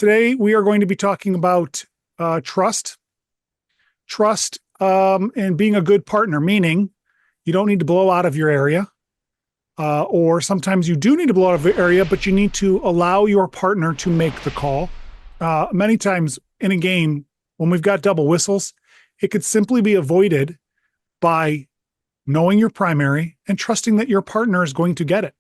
Today, we are going to be talking about trust. Trust and being a good partner, meaning you don't need to blow out of your area. Or sometimes you do need to blow out of the area, but you need to allow your partner to make the call. Many times in a game, when we've got double whistles, it could simply be avoided by knowing your primary and trusting that your partner is going to get it.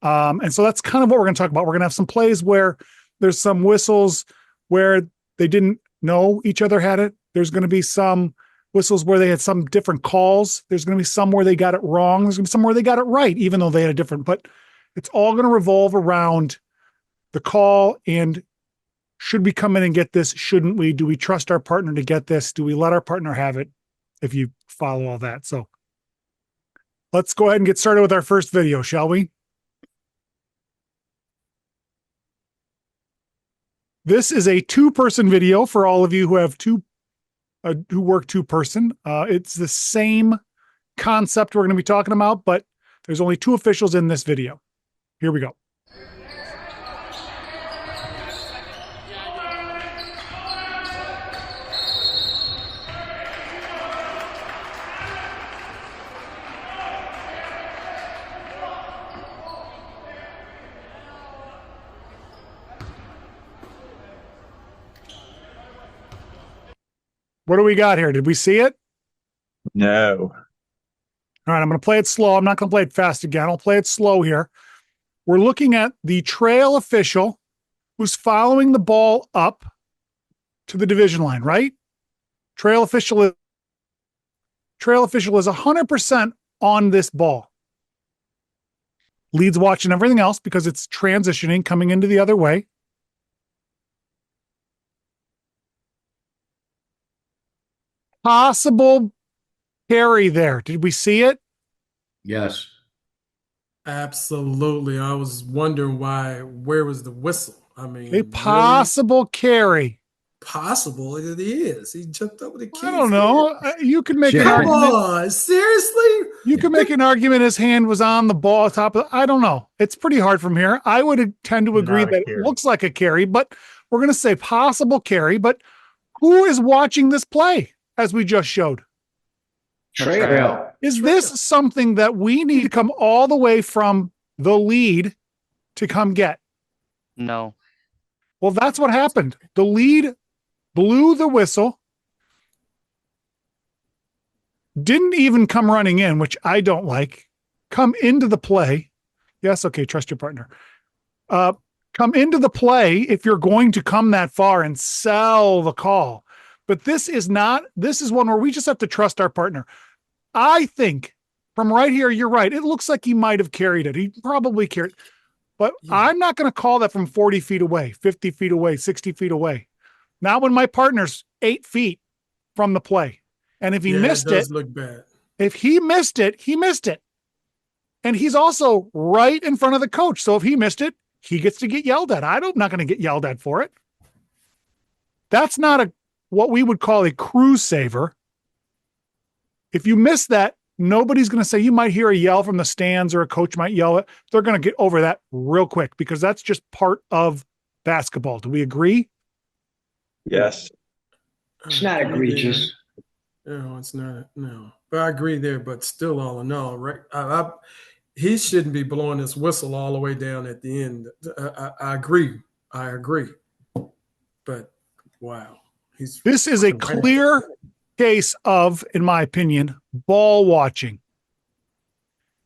And so that's kind of what we're going to talk about. We're going to have some plays where there's some whistles where they didn't know each other had it. There's going to be some whistles where they had some different calls. There's going to be some where they got it wrong. There's going to be some where they got it right, even though they had a different, but it's all going to revolve around the call and should we come in and get this? Shouldn't we? Do we trust our partner to get this? Do we let our partner have it? If you follow all that. So let's go ahead and get started with our first video, shall we? This is a two-person video for all of you who have who work two-person. It's the same concept we're going to be talking about, but there's only two officials in this video. Here we go. What do we got here? Did we see it? No. All right, I'm going to play it slow. I'm not going to play it fast again. I'll play it slow here. We're looking at the trail official who's following the ball up to the division line, right? Trail official is 100% on this ball. Lead's watching everything else because it's transitioning, coming into the other way. Possible carry there. Did we see it? Yes. Absolutely. I was wondering where was the whistle? I mean, A possible carry. Possible it is. He jumped over the key. I don't know. You could make an Come argument. on, seriously? You could make an argument his hand was on the ball top of, I don't know. It's pretty hard from here. I would tend to agree that it looks like a carry, but we're going to say possible carry. But who is watching this play as we just showed? Trail. Is this something that we need to come all the way from the lead to come get? No. Well, that's what happened. The lead blew the whistle, didn't even come running in, which I don't like. Come into the play. Yes, okay, trust your partner. Come into the play if you're going to come that far and sell the call. But this is one where we just have to trust our partner. I think from right here, you're right. It looks like he might have carried it. He probably carried it. But I'm not going to call that from 40 feet away, 50 feet away, 60 feet away. Not when my partner's 8 feet from the play. And if he missed it, look bad. If he missed it, he missed it. And he's also right in front of the coach. So if he missed it, he gets to get yelled at. I'm not going to get yelled at for it. That's not what we would call a crew saver. If you miss that, nobody's going to say, you might hear a yell from the stands or a coach might yell it. They're going to get over that real quick because that's just part of basketball. Do we agree? Yes. It's not egregious. No, it's not. No. But I agree there, but still all in all, right? He shouldn't be blowing this whistle all the way down at the end. I agree. But wow. This is a clear case of, in my opinion, ball watching.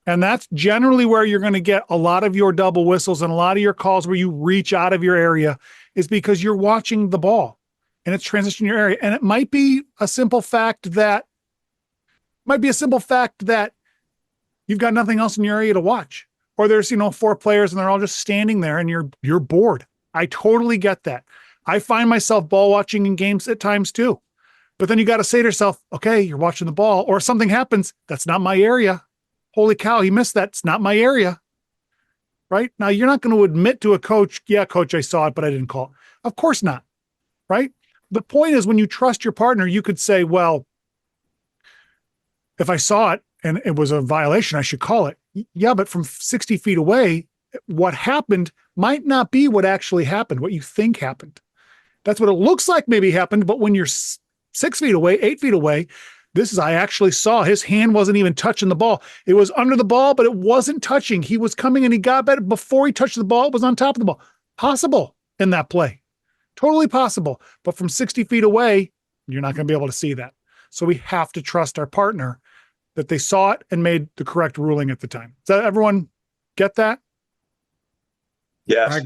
And that's generally where you're going to get a lot of your double whistles and a lot of your calls where you reach out of your area is because you're watching the ball and it's transitioning your area. And it might be a simple fact that you've got nothing else in your area to watch. Or there's, 4 players and they're all just standing there and you're bored. I totally get that. I find myself ball watching in games at times too. But then you got to say to yourself, okay, you're watching the ball, or something happens. That's not my area. Holy cow, he missed that. It's not my area. Right? Now, you're not going to admit to a coach, yeah, coach, I saw it, but I didn't call it. Of course not. Right? The point is when you trust your partner, you could say, well, if I saw it and it was a violation, I should call it. Yeah, but from 60 feet away, what happened might not be what actually happened, what you think happened. That's what it looks like maybe happened, but when you're 6 feet away, 8 feet away, I actually saw his hand wasn't even touching the ball. It was under the ball, but it wasn't touching. He was coming and he got better before he touched the ball. It was on top of the ball. Possible in that play. Totally possible. But from 60 feet away, you're not going to be able to see that. So we have to trust our partner that they saw it and made the correct ruling at the time. Does that everyone get that? Yes.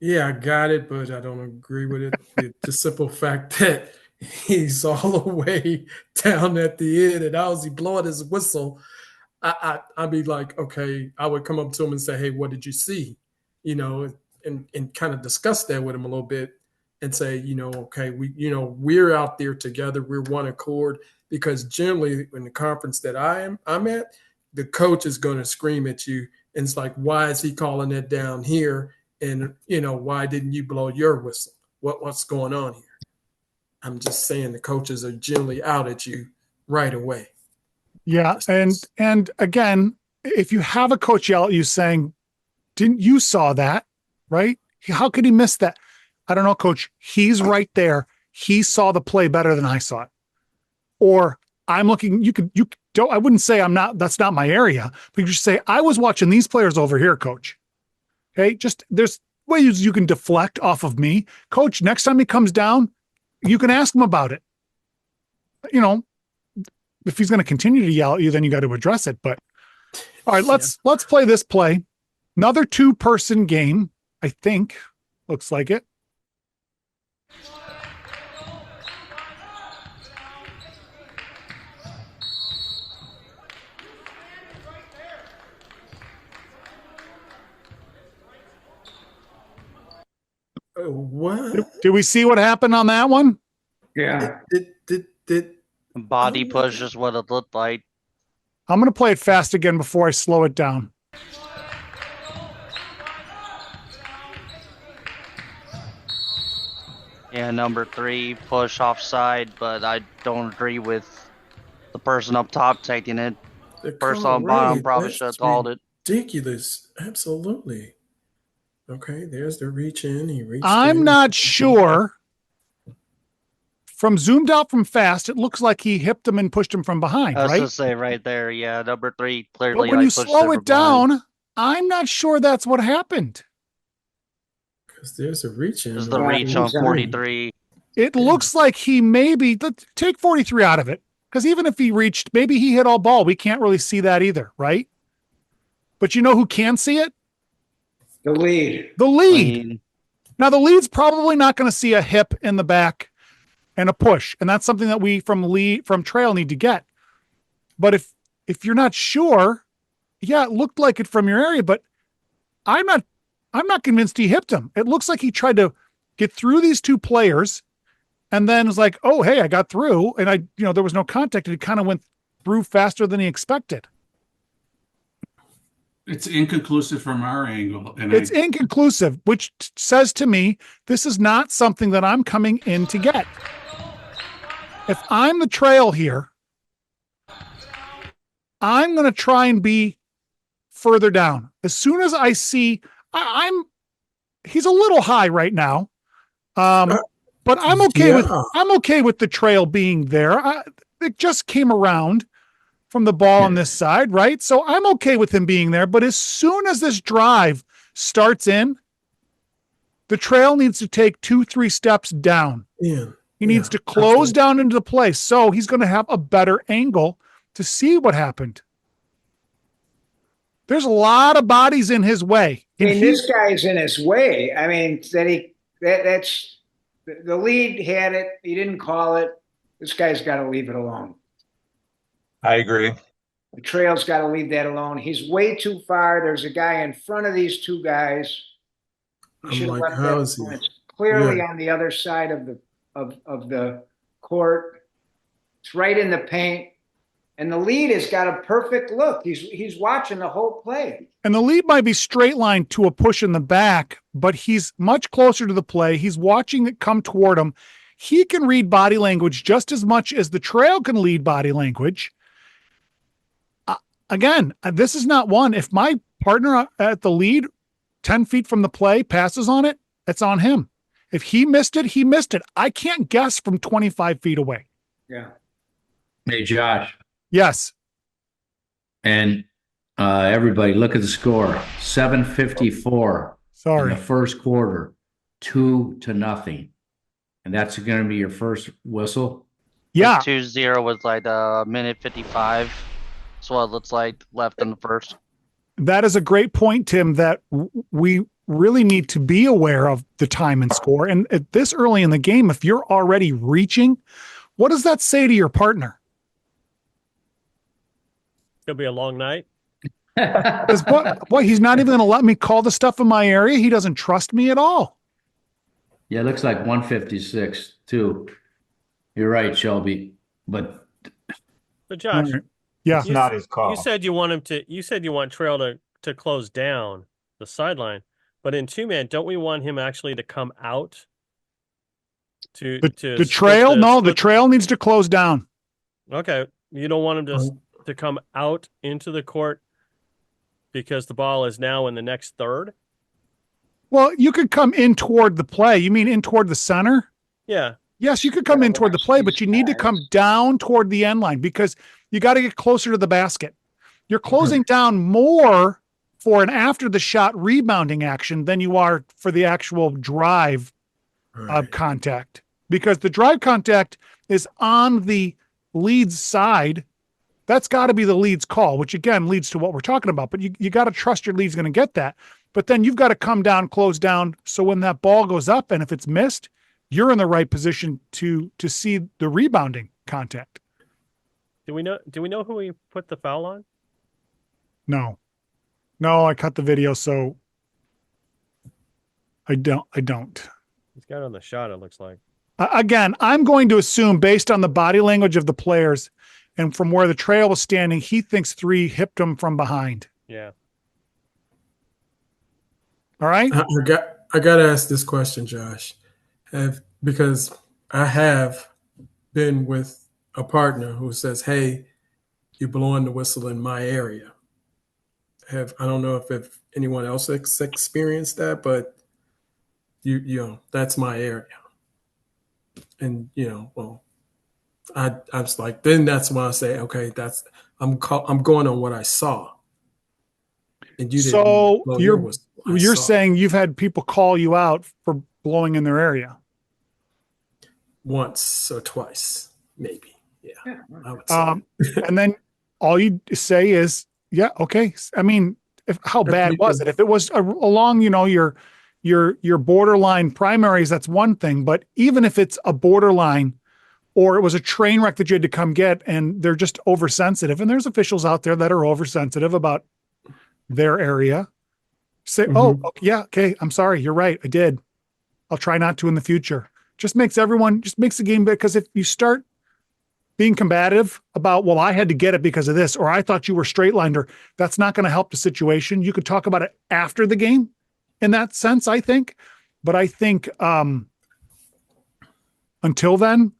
I got it, but I don't agree with it. The simple fact that he's all the way down at the end and how's he blowing his whistle, I'd be like, okay, I would come up to him and say, hey, what did you see? And kind of discuss that with him a little bit and say, okay, we're out there together. We're one accord, because generally in the conference that I'm at, the coach is going to scream at you. And it's like, why is he calling it down here? And, why didn't you blow your whistle? What's going on here? I'm just saying the coaches are generally out at you right away. Yeah. And again, if you have a coach yell at you saying, didn't you saw that, right? How could he miss that? I don't know, coach. He's right there. He saw the play better than I saw it. Or I'm looking, I wouldn't say that's not my area, but you should say, I was watching these players over here, coach. Okay. Just there's ways you can deflect off of me. Coach, next time he comes down, you can ask him about it. If he's going to continue to yell at you, then you got to address it. But all right, let's play this play. Another 2-person game, I think. Looks like it. What? Did we see what happened on that one? Yeah. Did Body push is what it looked like. I'm going to play it fast again before I slow it down. Yeah, number 3, push offside, but I don't agree with the person up top taking it. the Person call on bottom right? probably That's should have called it. ridiculous. Absolutely. Okay, there's the reach in. He reached I'm in. not sure. From zoomed out from fast, it looks like he hipped him and pushed him from behind, I was right? gonna say right there, yeah, number 3 But clearly when you pushed slow from it behind. down, I'm not sure that's what happened. Because there's a reach in. There's the Well, reach on he's on. 43. It looks like he let's take 43 out of it. Because even if he reached, maybe he hit all ball. We can't really see that either, right? But you know who can see it? The lead. The I lead. mean, Now, the lead's probably not going to see a hip in the back and a push. And that's something that we from trail need to get. But if you're not sure, yeah, it looked like it from your area, but I'm not convinced he hipped him. It looks like he tried to get through these 2 players and then was like, oh, hey, I got through. And there was no contact. And it kind of went through faster than he expected. It's inconclusive from our angle. And It's inconclusive, which says to me, this is not something that I'm coming in to get. If I'm the trail here, I'm going to try and be further down. As soon as I see, he's a little high right now. But I'm okay with the trail being there. It just came around from the ball on this side, right? So I'm okay with him being there. But as soon as this drive starts in, the trail needs to take 2-3 steps down. Yeah. He needs to close down into the play. So he's going to have a better angle to see what happened. There's a lot of bodies in his way. I mean, this guy's in his way. I mean, that's the lead had it. He didn't call it. This guy's got to leave it alone. I agree. The trail's got to leave that alone. He's way too far. There's a guy in front of these 2 guys. He should have left that. It's clearly on the other side of the court. It's right in the paint. And the lead has got a perfect look. He's watching the whole play. And the lead might be straight line to a push in the back, but he's much closer to the play. He's watching it come toward him. He can read body language just as much as the trail can read body language. Again, this is not one. If my partner at the lead 10 feet from the play, passes on it, it's on him. If he missed it, he missed it. I can't guess from 25 feet away. Yeah. Hey, Josh, Yes. and everybody, look at the score. 7:54 in Sorry. the first quarter, 2-0. And that's going to be your first whistle? Yeah. 2-0 was like a minute 55. That's what it looks like left in the first. That is a great point, Tim, that we really need to be aware of the time and score. And at this early in the game, if you're already reaching, what does that say to your partner? It'll be a long night. Because boy, he's not even going to let me call the stuff in my area. He doesn't trust me at all. Yeah, it looks like 156 too. You're right, Shelby. But Josh, right. Yeah, It's not his call. you said you want him to. You said you want Trail to close down the sideline, but in 2-man, don't we want him actually to come out? The trail? No, the trail needs to close down. Okay, you don't want him to come out into the court because the ball is now in the next third. Well, you could come in toward the play. You mean in toward the center? Yeah. Yes, you could come in toward the play, but you need to come down toward the end line because you got to get closer to the basket. You're closing down more for an after the shot rebounding action than you are for the actual drive contact, because the drive contact is on the lead's side. That's got to be the lead's call, which again leads to what we're talking about. But you got to trust your lead's going to get that. But then you've got to come down, close down. So when that ball goes up and if it's missed, you're in the right position to see the rebounding contact. Do we know who we put the foul on? No, I cut the video, so I don't. He's got it on the shot, it looks like. Again, I'm going to assume based on the body language of the players and from where the trail was standing, he thinks 3 hipped him from behind. Yeah. All right. I got to ask this question, Josh, because I have been with a partner who says, "Hey, you're blowing the whistle in my area." I don't know if anyone else has experienced that, but you know that's my area, and well, I was like, then that's when I say, okay, I'm going on what I saw, and you didn't blow your whistle. You're saying you've had people call you out for blowing in their area once or twice, maybe. Yeah, I would say. and then all you say is, yeah, okay. I mean, how bad was it? If it was along, your borderline primaries, that's one thing. But even if it's a borderline, or it was a train wreck that you had to come get, and they're just oversensitive, and there's officials out there that are oversensitive about their area. Say, oh, yeah, okay, I'm sorry, you're right, I did. I'll try not to in the future. Just makes the game better, because if you start being combative about, well, I had to get it because of this, or I thought you were straight lined, or that's not going to help the situation. You could talk about it after the game in that sense, I think. But I think until then,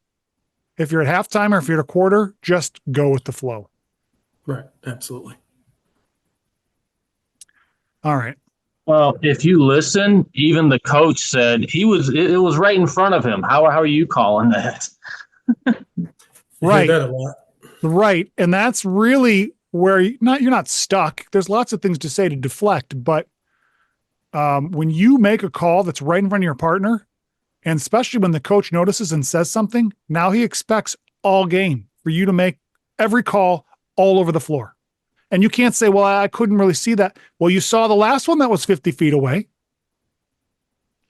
if you're at halftime or if you're at a quarter, just go with the flow. Right, absolutely. All right. Well, if you listen, even the coach said it was right in front of him. How are you calling that? Right. That a lot. Right. And that's really where you're not stuck. There's lots of things to say to deflect, but when you make a call that's right in front of your partner, and especially when the coach notices and says something, now he expects all game for you to make every call all over the floor. And you can't say, well, I couldn't really see that. Well, you saw the last one that was 50 feet away,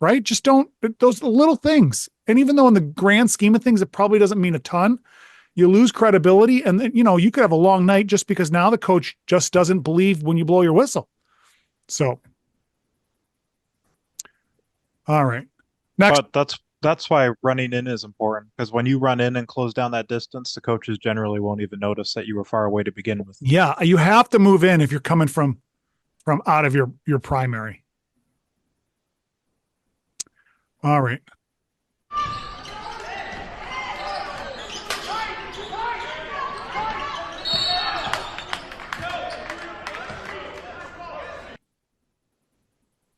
right? Just those little things. And even though in the grand scheme of things, it probably doesn't mean a ton, you lose credibility. And then, you could have a long night just because now the coach just doesn't believe when you blow your whistle. So, all right. Next. But that's why running in is important, because when you run in and close down that distance, the coaches generally won't even notice that you were far away to begin with. Yeah, you have to move in if you're coming from out of your primary. All right.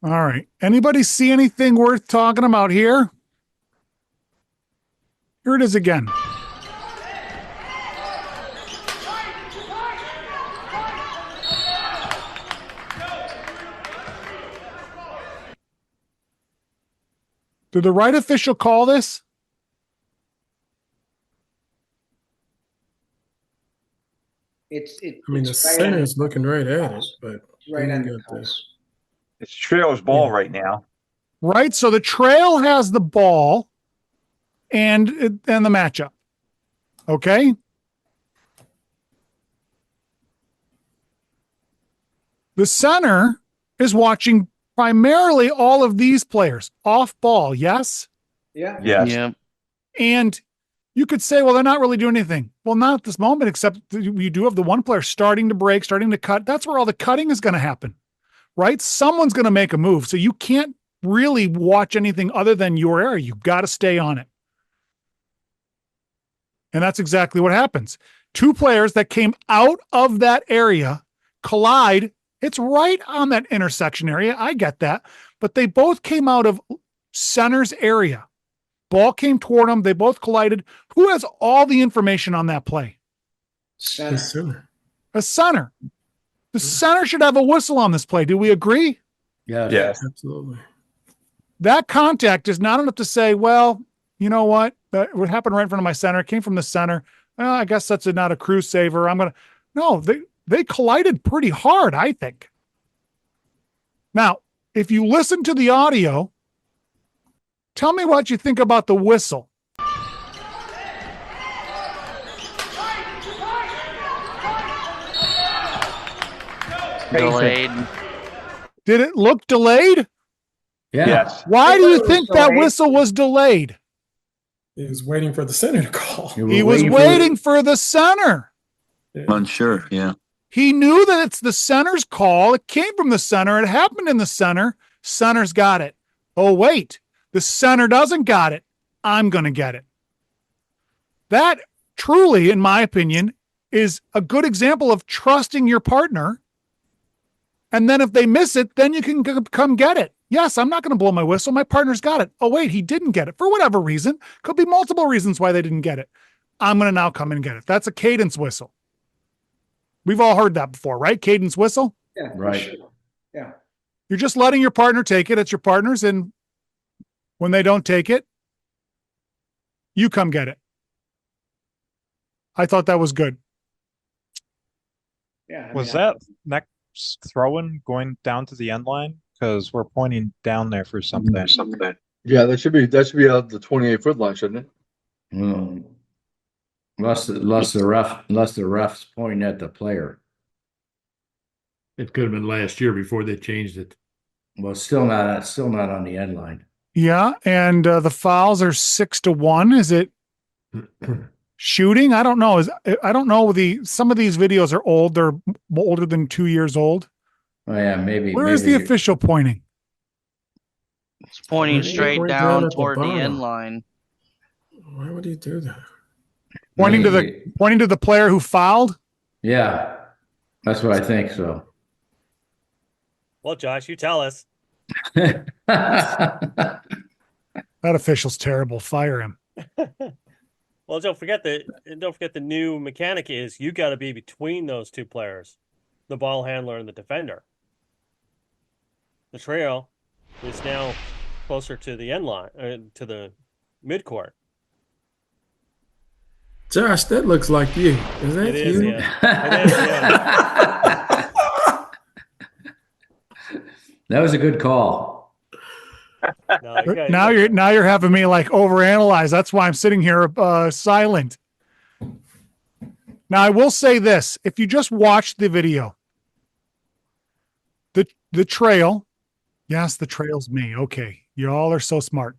All right. Anybody see anything worth talking about here? Here it is again. Did the right official call this? I mean, the center is looking right at it, but right then on you the got the cusp. It's Trail's ball Yeah. right now. Right. So the trail has the ball and the matchup. Okay. The center is watching primarily all of these players off ball. Yes. Yeah. Yes. Yeah. And you could say, well, they're not really doing anything. Well, not at this moment, except you do have the one player starting to break, starting to cut. That's where all the cutting is going to happen, right? Someone's going to make a move. So you can't really watch anything other than your area. You've got to stay on it. And that's exactly what happens. Two players that came out of that area collide. It's right on that intersection area. I get that. But they both came out of center's area. Ball came toward them. They both collided. Who has all the information on that play? Center. the center. A center. The center should have a whistle on this play. Do we agree? Yes. Yes. Absolutely. That contact is not enough to say, well, you know what? What happened right in front of my center? It came from the center. Well, I guess that's not a crew saver. No, they collided pretty hard, I think. Now, if you listen to the audio, tell me what you think about the whistle. Delayed. Did it look delayed? Yeah. Yes. Why do you think that whistle was delayed? He was waiting for the center to call. He was waiting for the center. Unsure, yeah. He knew that it's the center's call. It came from the center. It happened in the center. Center's got it. Oh, wait. The center doesn't got it. I'm going to get it. That truly, in my opinion, is a good example of trusting your partner. And then if they miss it, then you can come get it. Yes, I'm not going to blow my whistle. My partner's got it. Oh, wait, he didn't get it for whatever reason. Could be multiple reasons why they didn't get it. I'm going to now come and get it. That's a cadence whistle. We've all heard that before, right? Cadence whistle. Yeah. Right. Sure. Yeah. You're just letting your partner take it. It's your partner's. And when they don't take it, you come get it. I thought that was good. Yeah. Was that next throw-in going down to the end line? Because we're pointing down there for something. Yeah, that should be out the 28-foot line, shouldn't it? Unless the ref's pointing at the player. It could have been last year before they changed it. Well, still not on the end line. Yeah, and the fouls are 6-1. Is it shooting? I don't know. I don't know. Some of these videos are old. They're older than 2 years old. Oh yeah, maybe. Where is the official pointing? It's pointing Why do you straight point down down at the toward the bottom? end line. Why would he do that? Pointing to the player who fouled? Yeah, that's what I think. So. Well, Josh, you tell us. That official's terrible. Fire him. Well, don't forget the new mechanic is you got to be between those two players, the ball handler and the defender. The trail is now closer to the end line, to the midcourt. Josh, that looks like you. Is that It is, you? yeah. It is, yeah. That was a good call. No, Now you're having me like overanalyze. That's why I'm sitting here silent. Now I will say this: if you just watch the video, the trail, yes, the trail's me. Okay, you all are so smart.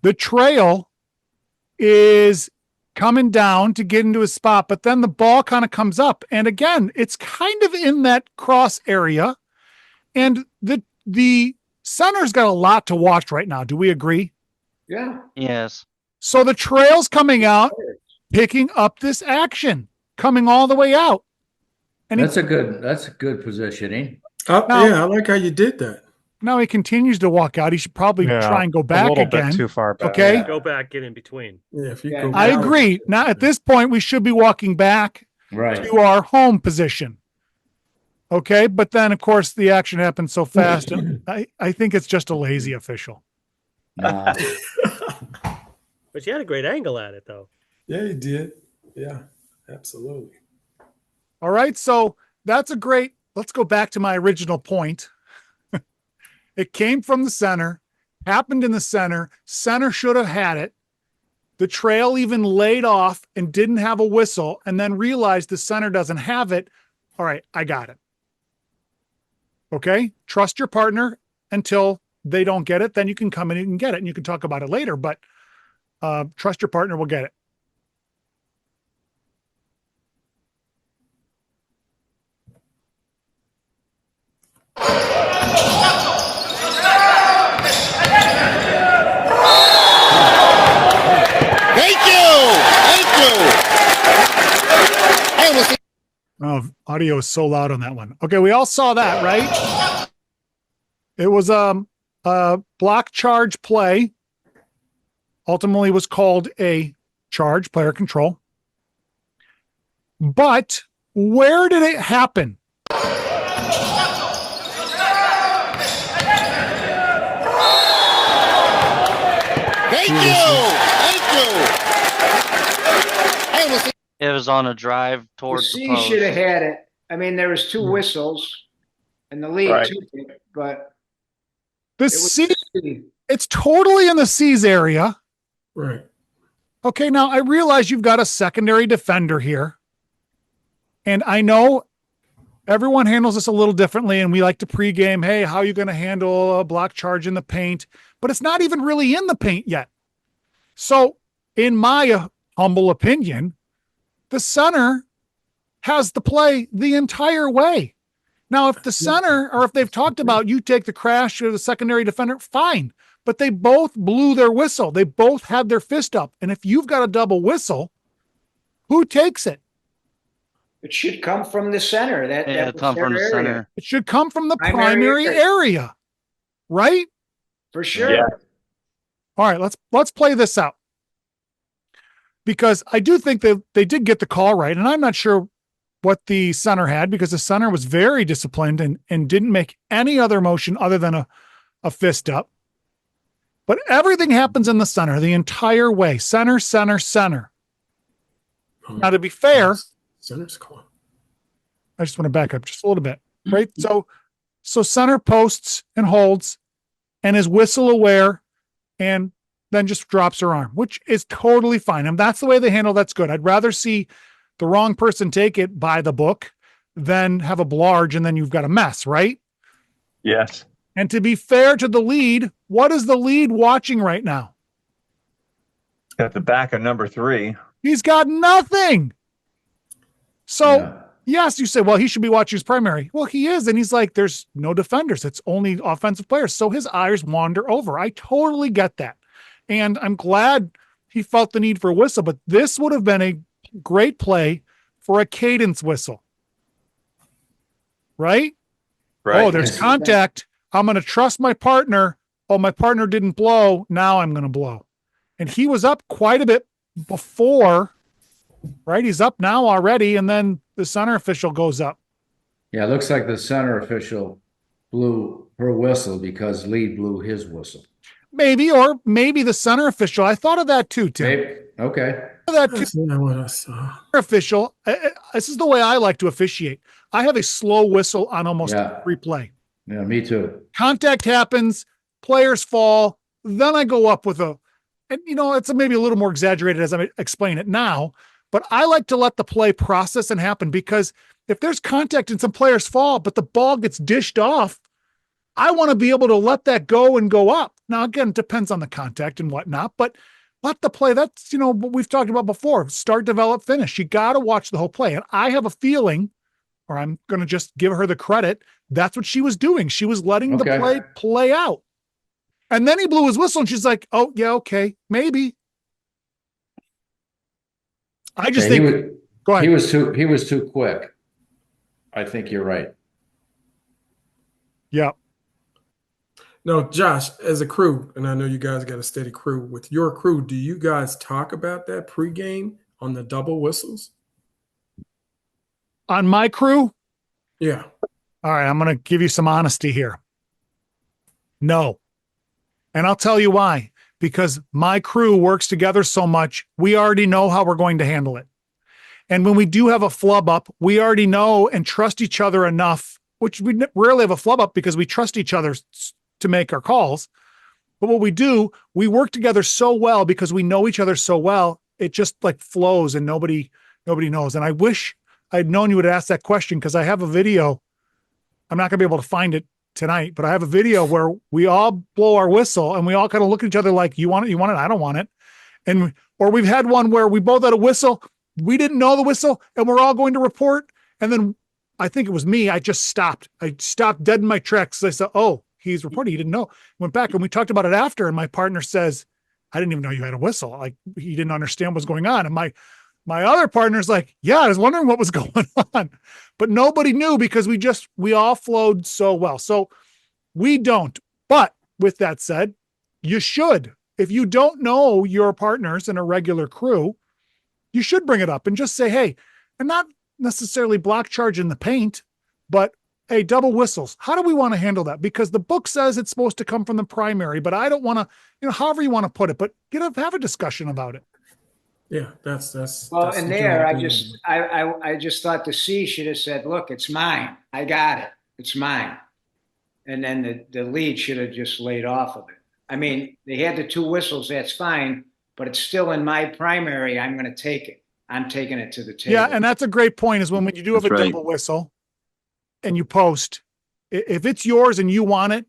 The trail is coming down to get into a spot, but then the ball kind of comes up, and again, it's kind of in that cross area, and the center's got a lot to watch right now. Do we agree? Yeah. Yes. So the trail's coming out, picking up this action, coming all the way out. And That's a good positioning. Yeah, I like how you did that. Now he continues to walk out. He should probably Yeah, try and go a back little again. bit too far back. Okay. Yeah. Go back, get in between. Yeah, if you Yeah, go now- I back- agree. Now at this point, we should be walking back Right. to our home position. Okay. But then, of course, the action happens so fast. And I think it's just a lazy official. Nah. But you had a great angle at it, though. Yeah, he did. Yeah, absolutely. All right. So that's a great. Let's go back to my original point. It came from the center, happened in the center. Center should have had it. The trail even laid off and didn't have a whistle, and then realized the center doesn't have it. All right, I got it. Okay. Trust your partner until they don't get it. Then you can come in and get it, and you can talk about it later. But trust your partner will get it. Oh, audio is so loud on that one. Okay, we all saw that, right? It was a block charge play. Ultimately was called a charge, player control. But where did it happen? It was on a drive The towards the C post. should have had it. I mean, there was two whistles, and the lead Right. took it, but The it was C, C. it's totally in the C's area. Right. Okay, now I realize you've got a secondary defender here. And I know everyone handles this a little differently, and we like to pregame, hey, how are you going to handle a block charge in the paint? But it's not even really in the paint yet. So, in my humble opinion, the center has the play the entire way. Now, if the center, or if they've talked about you take the crash or the secondary defender, fine. But they both blew their whistle. They both had their fist up. And if you've got a double whistle, who takes it? It should come from the center. That Yeah, was come their from the area, center. It should come from the Primary primary area. area, right? for sure. Yeah. All right, let's play this out. Because I do think they did get the call right, and I'm not sure what the center had, because the center was very disciplined and didn't make any other motion other than a fist up. But everything happens in the center the entire way. Center, center, center. Now, to be fair, Center's call. I just want to back up just a little bit, right? So center posts and holds and is whistle aware and then just drops her arm, which is totally fine. And that's the way they handle. That's good. I'd rather see the wrong person take it by the book than have a blarge and then you've got a mess, right? Yes. And to be fair to the lead, what is the lead watching right now? At the back of number 3. He's got nothing. So Yeah. yes, you say, well, he should be watching his primary. Well, he is. And he's like, there's no defenders. It's only offensive players. So his eyes wander over. I totally get that. And I'm glad he felt the need for a whistle, but this would have been a great play for a cadence whistle. Right? Right. Oh, there's contact. I'm going to trust my partner. Oh, my partner didn't blow. Now I'm going to blow. And he was up quite a bit before, right? He's up now already. And then the center official goes up. Yeah, it looks like the center official blew her whistle because Lee blew his whistle. Maybe, or maybe the center official. I thought of that too, Tim. Maybe. Okay. That too. That's not what I saw. Official. This is the way I like to officiate. I have a slow whistle on almost Yeah. every play. Yeah, me too. Contact happens, players fall, then I go up with and it's maybe a little more exaggerated as I explain it now, but I like to let the play process and happen, because if there's contact and some players fall, but the ball gets dished off, I want to be able to let that go and go up. Now, again, it depends on the contact and whatnot, but let the play, that's, what we've talked about before, start, develop, finish. You got to watch the whole play. And I have a feeling, or I'm going to just give her the credit, that's what she was doing. She was letting the play out. And then he blew his whistle and she's like, oh, yeah, okay, maybe. I just think, go ahead. He was too quick. I think you're right. Yeah. No, Josh, as a crew, and I know you guys got a steady crew. With your crew, do you guys talk about that pregame on the double whistles? On my crew, Yeah. all right, I'm going to give you some honesty here. No. And I'll tell you why. Because my crew works together so much, we already know how we're going to handle it. And when we do have a flub up, we already know and trust each other enough, which we rarely have a flub up because we trust each other to make our calls. But what we do, we work together so well because we know each other so well, it just like flows and nobody knows. And I wish I'd known you would ask that question because I have a video. I'm not going to be able to find it tonight, but I have a video where we all blow our whistle and we all kind of look at each other like, you want it? You want it? I don't want it. And, or we've had one where we both had a whistle. We didn't know the whistle and we're all going to report. And then I think it was me. I just stopped. I stopped dead in my tracks. I said, oh, he's reporting. He didn't know. Went back and we talked about it after. And my partner says, I didn't even know you had a whistle. Like he didn't understand what was going on. And my other partner's like, yeah, I was wondering what was going on, but nobody knew because we all flowed so well. So we don't. But with that said, you should. If you don't know your partners in a regular crew, you should bring it up and just say, hey, and not necessarily block charge in the paint, but hey, double whistles. How do we want to handle that? Because the book says it's supposed to come from the primary, but I don't want to, however you want to put it, but have a discussion about it. Yeah, that's well. that's And the there, general I just thought the C should have said, "Look, it's mine. I got it. It's mine." And then the lead should have just laid off of it. I mean, they had the two whistles. That's fine, but it's still in my primary. I'm going to take it. I'm taking it to the table. Yeah, and that's a great point. Is when you do have a double whistle, and you post, if it's yours and you want it,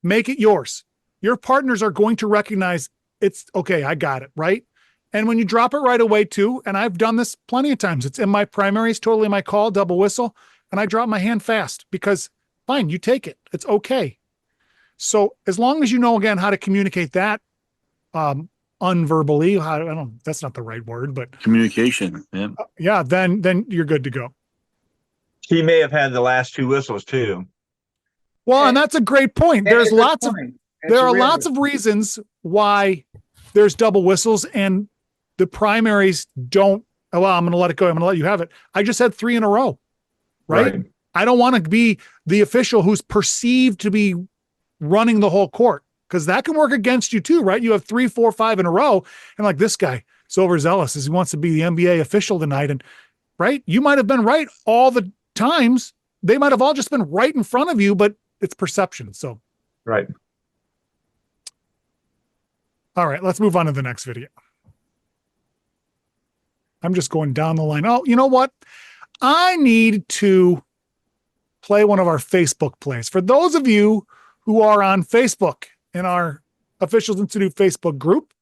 make it yours. Your partners are going to recognize it's okay. I got it right. And when you drop it right away too, and I've done this plenty of times, it's in my primaries, totally my call, double whistle, and I drop my hand fast because fine, you take it. It's okay. So as long as you know, again, how to communicate that unverbally, I don't know, that's not the right word, but communication. Yeah. Then you're good to go. He may have had the last two whistles too. Well, and that's a great point. There are lots of reasons why there's double whistles and the primaries don't. Well, I'm going to let it go. I'm going to let you have it. I just had 3 in a row, right? I don't want to be the official who's perceived to be running the whole court because that can work against you too, right? You have 3, 4, 5 in a row. And like this guy is overzealous as he wants to be the NBA official tonight. And right, you might have been right all the times. They might have all just been right in front of you, but it's perception. So, right. All right, let's move on to the next video. I'm just going down the line. Oh, you know what? I need to play one of our Facebook plays. For those of you who are on Facebook in our Officials Institute Facebook group,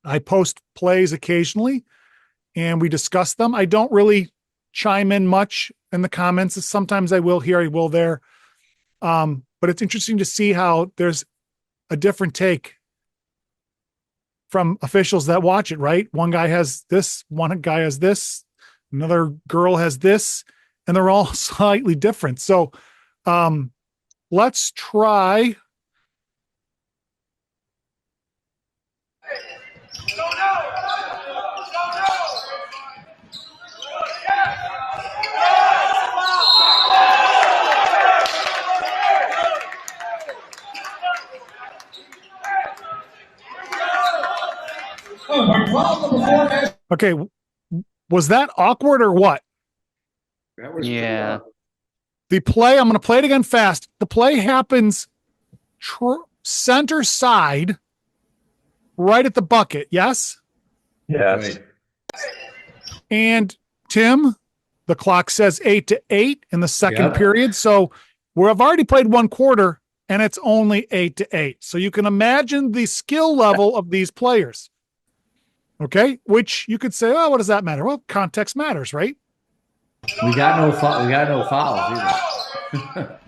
I post plays occasionally and we discuss them. I don't really chime in much in the comments. Sometimes I will here, I will there. But it's interesting to see how there's a different take from officials that watch it, right? One guy has this, one guy has this, another girl has this, and they're all slightly different. So let's try. Okay, was that awkward or what? That was the play. I'm going to play it again fast. The play happens center side, right at the bucket. Yes. Yes. And Tim, the clock says 8-8 in the second period. So we've already played 1 quarter, and it's only 8-8. So you can imagine the skill level of these players. Okay, which you could say, oh, what does that matter? Well, context matters, right? We got no fouls either.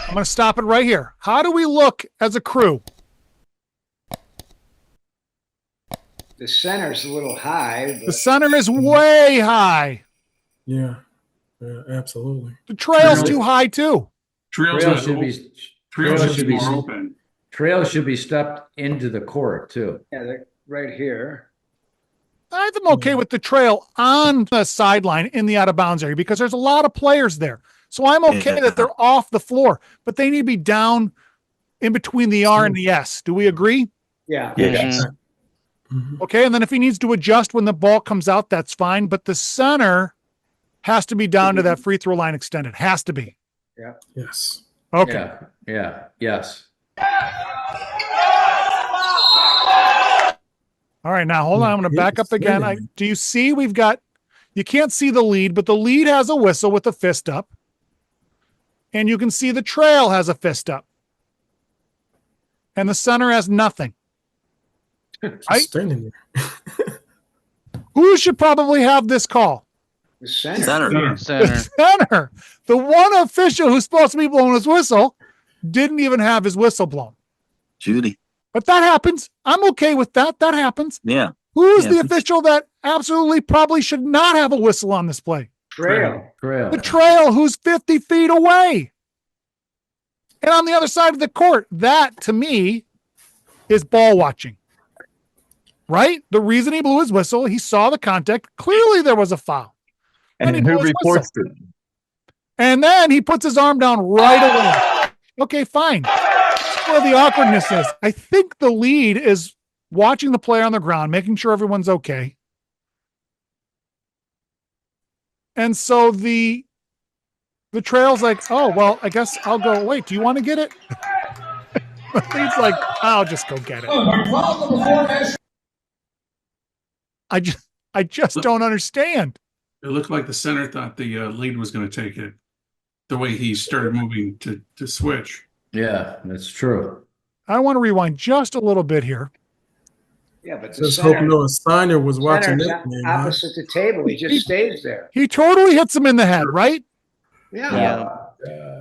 I'm going to stop it right here. How do we look as a crew? The center's a little high. The center is way high. Yeah, absolutely. The trail's too high too. Trail Trail should be more open. Trail should be stepped into the court too. Yeah, they're right here. I'm okay with the trail on the sideline in the out of bounds area because there's a lot of players there. So I'm okay that they're off the floor, but they need to be down in between the R and the S. Do we agree? Yeah. Yes. Okay. And then if he needs to adjust when the ball comes out, that's fine. But the center has to be down to that free throw line extended. Has to be. Yeah. Yes. Okay. Yes. All right. Now hold on. I'm going to back up again. Do you see you can't see the lead, but the lead has a whistle with a fist up. And you can see the trail has a fist up. And the center has nothing. Standing there. Who should probably have this call? The center. The center. The one official who's supposed to be blowing his whistle didn't even have his whistle blown. Judy. But that happens. I'm okay with that. That happens. Yeah. Who's the official that absolutely probably should not have a whistle on this play? Trail. The trail who's 50 feet away. And on the other side of the court, that to me is ball watching. Right? The reason he blew his whistle, he saw the contact. Clearly there was a foul. And who reports it? And then he puts his arm down right away. Okay, fine. That's where the awkwardness is. I think the lead is watching the player on the ground, making sure everyone's okay. And so the trail's like, oh, well, I guess I'll go. Wait, do you want to get it? The lead's like, I'll just go get it. I just don't understand. It looked like the center thought the lead was going to take it the way he started moving to switch. Yeah, that's true. I want to rewind just a little bit here. Yeah, but Just hope no assigner was watching center's that. opposite the table. He just stays there. He totally hits him in the head, right? Yeah.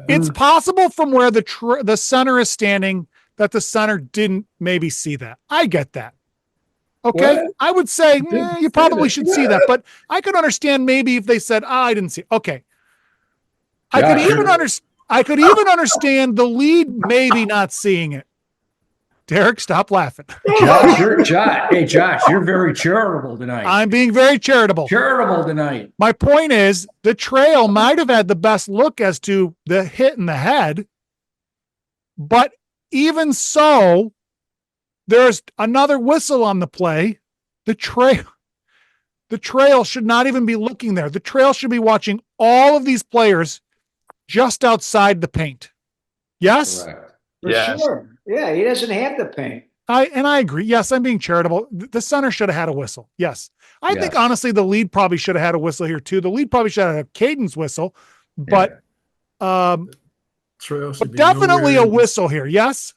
It's possible from where the center is standing that the center didn't maybe see that. I get that. Okay. What? I would say you probably should see that, but I could understand maybe if they said, I didn't see. Okay. I could even understand the lead maybe not seeing it. Derek, stop laughing. Josh, you're very charitable tonight. I'm being very charitable. Tonight. My point is the trail might have had the best look as to the hit in the head, but even so, there's another whistle on the play. The trail should not even be looking there. The trail should be watching all of these players just outside the paint. Yes? Correct. For sure. Yeah, he doesn't have the paint. I agree. Yes, I'm being charitable. The center should have had a whistle. Yes. I think honestly the lead probably should have had a whistle here too. The lead probably should have had a cadence whistle, but Trail should be definitely a nowhere. whistle here. Yes.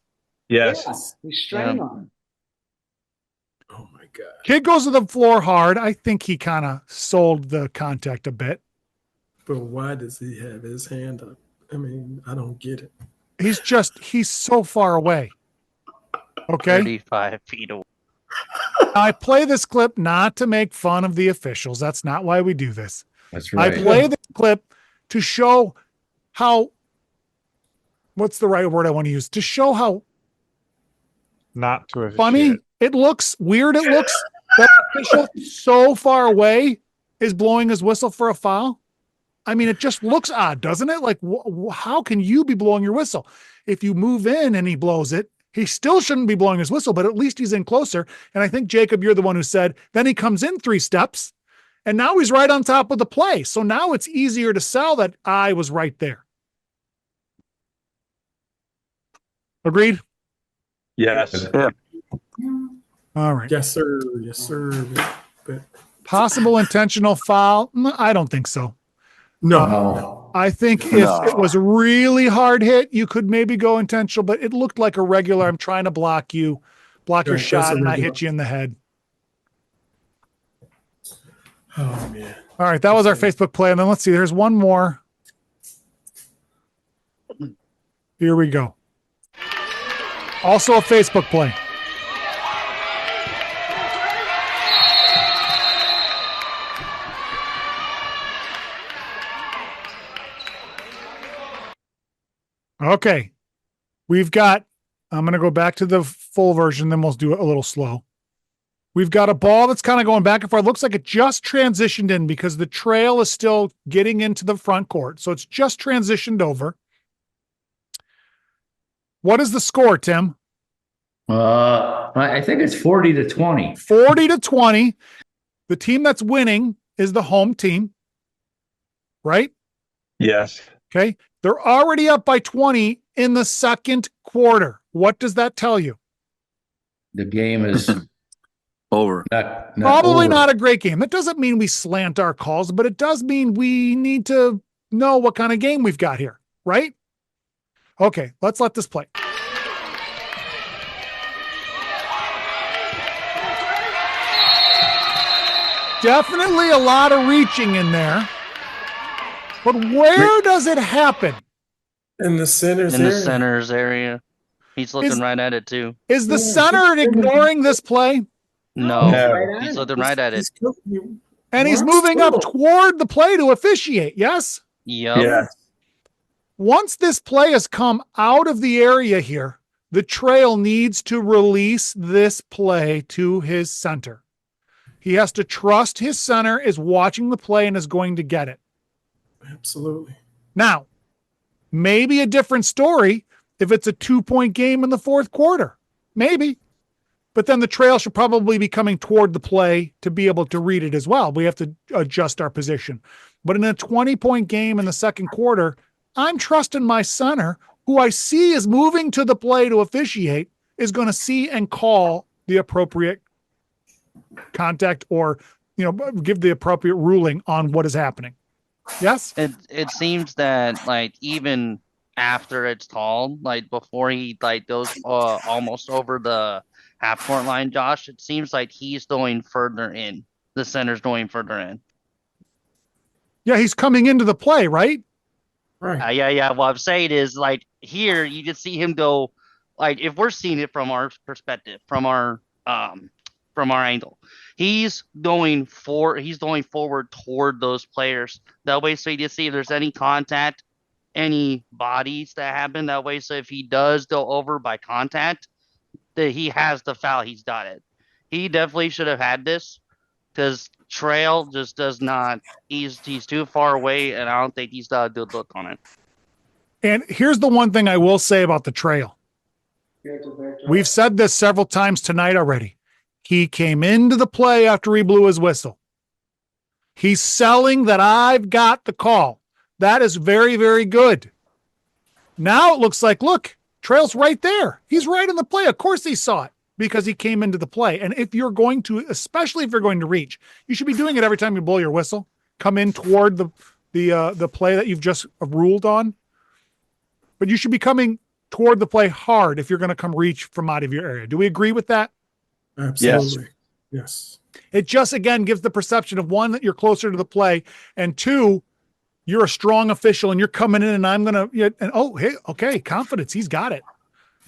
Yes. Yeah, he's straining on him. Oh my God. Kid goes to the floor hard. I think he kind of sold the contact a bit. But why does he have his hand up? I mean, I don't get it. He's so far away. Okay. 35 feet away. I play this clip not to make fun of the officials. That's not why we do this. That's right. I play this clip to show how, what's the right word I want to use? To show how Not to funny it looks, weird it looks that the official so far away is blowing his whistle for a foul. I mean, it just looks odd, doesn't it? Like, how can you be blowing your whistle? If you move in and he blows it, he still shouldn't be blowing his whistle, but at least he's in closer. And I think, Jacob, you're the one who said, then he comes in 3 steps, and now he's right on top of the play. So now it's easier to sell that I was right there. Agreed? Yes. Yeah. All right. Yes, sir. Yes, sir. But Possible intentional foul? I don't think so. no. I think if it was a really hard hit, you could maybe go intentional, but it looked like a regular, I'm trying to block your Right, shot, that's a and I regular. hit you in the head. Oh man. All right, that was our Facebook play. And then let's see, there's one more. Here we go. Also a Facebook play. Okay. We've got, I'm going to go back to the full version, then we'll do it a little slow. We've got a ball that's kind of going back and forth. It looks like it just transitioned in because the trail is still getting into the front court. So it's just transitioned over. What is the score, Tim? I think it's 40-20. 40-20. The team that's winning is the home team, right? Yes. Okay. They're already up by 20 in the second quarter. What does that tell you? The game is Over. Probably over. not a great game. That doesn't mean we slant our calls, but it does mean we need to know what kind of game we've got here, right? Okay, let's let this play. Definitely a lot of reaching in there. But where does it happen? In the center's In the area. center's area. He's looking right at it too. Is the center ignoring this play? No, No. he's looking right at it. And he's moving up toward the play to officiate, yes? Yep. Yes. Once this play has come out of the area here, the trail needs to release this play to his center. He has to trust his center is watching the play and is going to get it. Absolutely. Now, maybe a different story if it's a 2-point game in the fourth quarter. Maybe. But then the trail should probably be coming toward the play to be able to read it as well. We have to adjust our position. But in a 20-point game in the second quarter, I'm trusting my center, who I see is moving to the play to officiate, is going to see and call the appropriate contact or, give the appropriate ruling on what is happening. Yes? It seems that, like, even after it's called, like, before he, like, goes almost over the half-court line, Josh, it seems like he's going further in. The center's going further in. Yeah, he's coming into the play, right? Right. Yeah. What I'm saying is, like, here you can see him go, like, if we're seeing it from our perspective, from our angle, he's going forward toward those players. That way, so you can see if there's any contact, any bodies that happen. That way, so if he does go over by contact, that he has the foul. He's got it. He definitely should have had this because Trail just does not. He's too far away, and I don't think he's got a good look on it. And here's the one thing I will say about the trail. We've said this several times tonight already. He came into the play after he blew his whistle. He's selling that I've got the call. That is very, very good. Now it looks like, look, Trail's right there. He's right in the play. Of course he saw it because he came into the play. And if you're going to, especially if you're going to reach, you should be doing it every time you blow your whistle. Come in toward the play that you've just ruled on. But you should be coming toward the play hard if you're going to come reach from out of your area. Do we agree with that? Absolutely. Yes. It just, again, gives the perception of, one, that you're closer to the play, and two, you're a strong official and you're coming in and I'm going to, and oh, hey, okay, confidence. He's got it.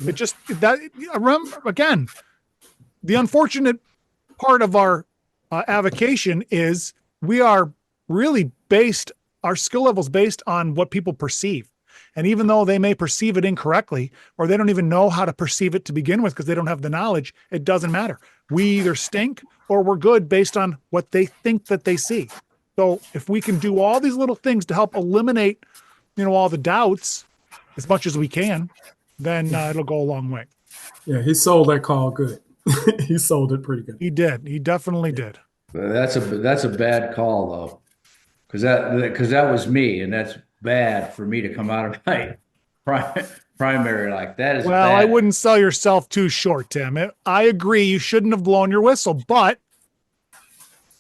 It just, that, remember, again, the unfortunate part of our avocation is we are really our skill level's based on what people perceive. And even though they may perceive it incorrectly, or they don't even know how to perceive it to begin with because they don't have the knowledge, it doesn't matter. We either stink or we're good based on what they think that they see. So if we can do all these little things to help eliminate, all the doubts as much as we can, then it'll go a long way. Yeah, he sold that call good. He sold it pretty good. He did. He definitely did. That's a bad call though, because that was me, and that's bad for me to come out of my primary like that. Well, bad. I wouldn't sell yourself too short, Tim. I agree. You shouldn't have blown your whistle, but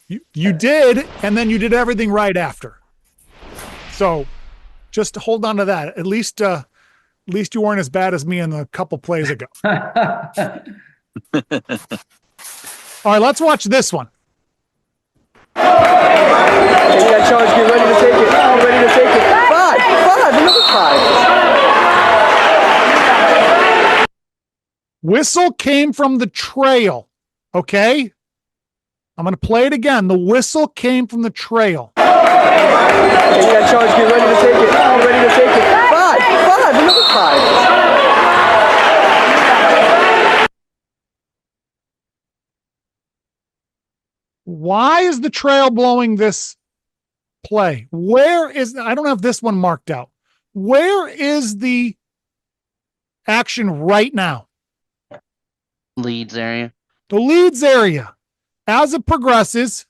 you did, and then you did everything right after. So just hold on to that. At least you weren't as bad as me in the couple plays ago. All right, let's watch this one. Take that charge, get ready to take it. Get ready to take it. Another 5. Whistle came from the trail, okay? I'm going to play it again. The whistle came from the trail. Take that charge, get ready to take it. Get ready to take it. 5. Another 5. Why is the trail blowing this play? I don't have this one marked out. Where is the action right now? Leads area. The leads area. As it progresses,